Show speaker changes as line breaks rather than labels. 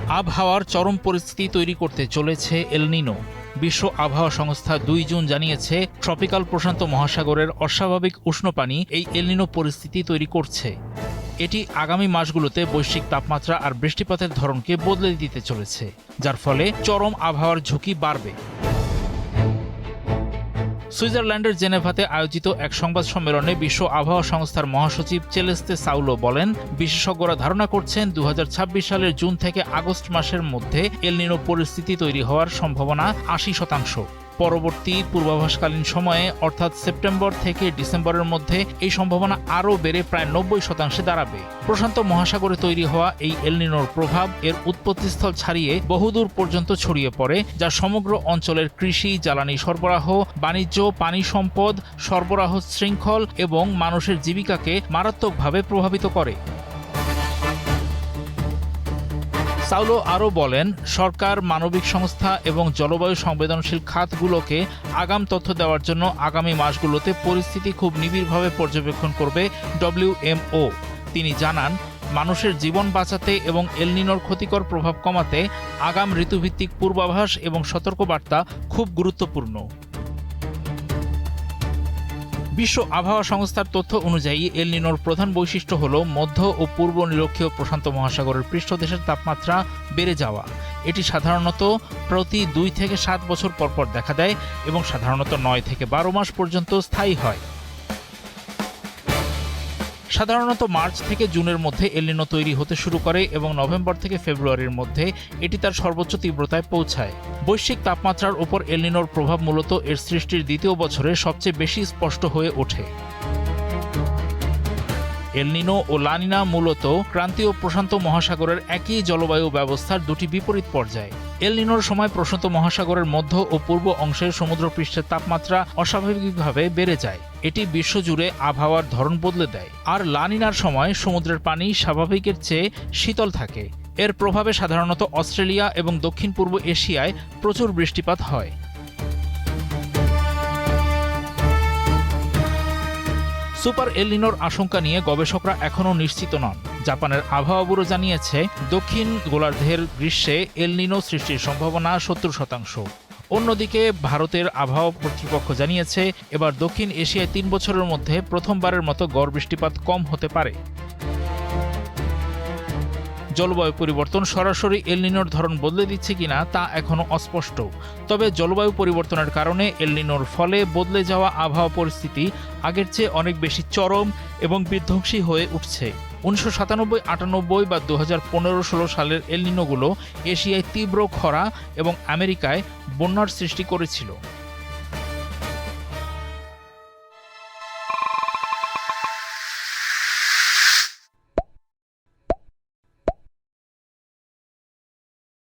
আবহাওয়ার চরম পরিস্থিতি তৈরি করতে চলেছে এল নিনো। বিশ্ব আবহাওয়া সংস্থা ২ জুন জানিয়েছে, ট্রপিক্যাল প্রশান্ত মহাসাগরের অস্বাভাবিক উষ্ণ পানি এই এল নিনো পরিস্থিতি তৈরি করছে। এটি আগামী মাসগুলোতে বৈশ্বিক তাপমাত্রা আর বৃষ্টিপাতের ধরনকে বদলে দিতে চলেছে, যার ফলে চরম আবহাওয়ার ঝুঁকি বাড়বে। সুইজারল্যান্ডের জেনেভাতে আয়োজিত এক সংবাদ সম্মেলনে বিশ্ব আবহাওয়া সংস্থার মহাসচিব চেলেস্তে সাউলো বলেন, বিশেষজ্ঞরা ধারণা করছেন ২০২৬ সালের জুন থেকে আগস্ট মাসের মধ্যে এল নিনো পরিস্থিতি তৈরি হওয়ার সম্ভাবনা ৮০%। পরবর্তী পূর্বাভাসকালীন সময়ে অর্থাৎ সেপ্টেম্বর থেকে ডিসেম্বরের মধ্যে এই সম্ভাবনা আরও বেড়ে প্রায় ৯০% দাঁড়াবে। প্রশান্ত মহাসাগরে তৈরি হওয়া এই এল নিনোর প্রভাব এর উৎপত্তিস্থল ছাড়িয়ে বহুদূর পর্যন্ত ছড়িয়ে পড়ে, যা সমগ্র অঞ্চলের কৃষি, জ্বালানি সরবরাহ, বাণিজ্য, পানি সম্পদ সরবরাহ শৃঙ্খল এবং মানুষের জীবিকাকে মারাত্মকভাবে প্রভাবিত করে। সাউলো আরও বলেন, সরকার, মানবিক সংস্থা এবং জলবায়ু সংবেদনশীল খাতগুলোকে আগাম তথ্য দেওয়ার জন্য আগামী মাসগুলোতে পরিস্থিতি খুব নিবিড়ভাবে পর্যবেক্ষণ করবে WMO। তিনি জানান, মানুষের জীবন বাঁচাতে এবং এল নিনোর ক্ষতিকর প্রভাব কমাতে আগাম ঋতুভিত্তিক পূর্বাভাস এবং সতর্কবার্তা খুব গুরুত্বপূর্ণ। বিশ্ব আবহাওয়া সংস্থার তথ্য অনুযায়ী এল নিনোর প্রধান বৈশিষ্ট্য হল মধ্য ও পূর্ব নিরক্ষীয় প্রশান্ত মহাসাগরের পৃষ্ঠদেশের তাপমাত্রা বেড়ে যাওয়া। এটি সাধারণত প্রতি ২ থেকে ৭ বছর পরপর দেখা দেয় এবং সাধারণত ৯ থেকে ১২ মাস পর্যন্ত স্থায়ী হয়। সাধারণত মার্চ থেকে জুনের মধ্যে এল নিনো তৈরি হতে শুরু করে এবং নভেম্বর থেকে ফেব্রুয়ারির মধ্যে এটি তার সর্বোচ্চ তীব্রতায় পৌঁছায়। বৈশ্বিক তাপমাত্রার উপর এল নিনোর প্রভাব মূলত এর সৃষ্টির দ্বিতীয় বছরে সবচেয়ে বেশি স্পষ্ট হয়ে ওঠে। এল নিনো ও লা নিনা মূলত ক্রান্তীয় প্রশান্ত মহাসাগরের একই জলবায়ু ব্যবস্থার দুটি বিপরীত পর্যায়। এল নিনোর সময় প্রশান্ত মহাসাগরের মধ্য ও পূর্ব অংশের সমুদ্রপৃষ্ঠের তাপমাত্রা অস্বাভাবিকভাবে বেড়ে যায়। এটি বিশ্বজুড়ে আবহাওয়ার ধরন বদলে দেয়। আর লা নিনার সময় সমুদ্রের পানি স্বাভাবিকের চেয়ে শীতল থাকে। এর প্রভাবে সাধারণত অস্ট্রেলিয়া এবং দক্ষিণ পূর্ব এশিয়ায় প্রচুর বৃষ্টিপাত হয়। সুপার এল নিনোর আশঙ্কা নিয়ে গবেষকরা এখনও নিশ্চিত নন। জাপানের আবহাওয়া ব্যুরো জানিয়েছে, দক্ষিণ গোলার্ধের গ্রীষ্মে এল নিনো সৃষ্টির সম্ভাবনা ৭০%। অন্যদিকে ভারতের আবহাওয়া কর্তৃপক্ষ জানিয়েছে, এবার দক্ষিণ এশিয়ায় ৩ বছরের মধ্যে প্রথমবারের মতো গড় বৃষ্টিপাত কম হতে পারে। জলবায়ু পরিবর্তন সরাসরি এল নিনোর ধরন বদলে দিচ্ছে কিনা তা এখনও অস্পষ্ট। তবে জলবায়ু পরিবর্তনের কারণে এল নিনোর ফলে বদলে যাওয়া আবহাওয়া পরিস্থিতি আগের চেয়ে অনেক বেশি চরম এবং বিধ্বংসী হয়ে উঠছে। ১৯৯৭-৯৮ বা ২০১৫-১৬ সালের এল নিনোগুলো এশিয়ায় তীব্র খরা এবং আমেরিকায় বন্যার সৃষ্টি করেছিল।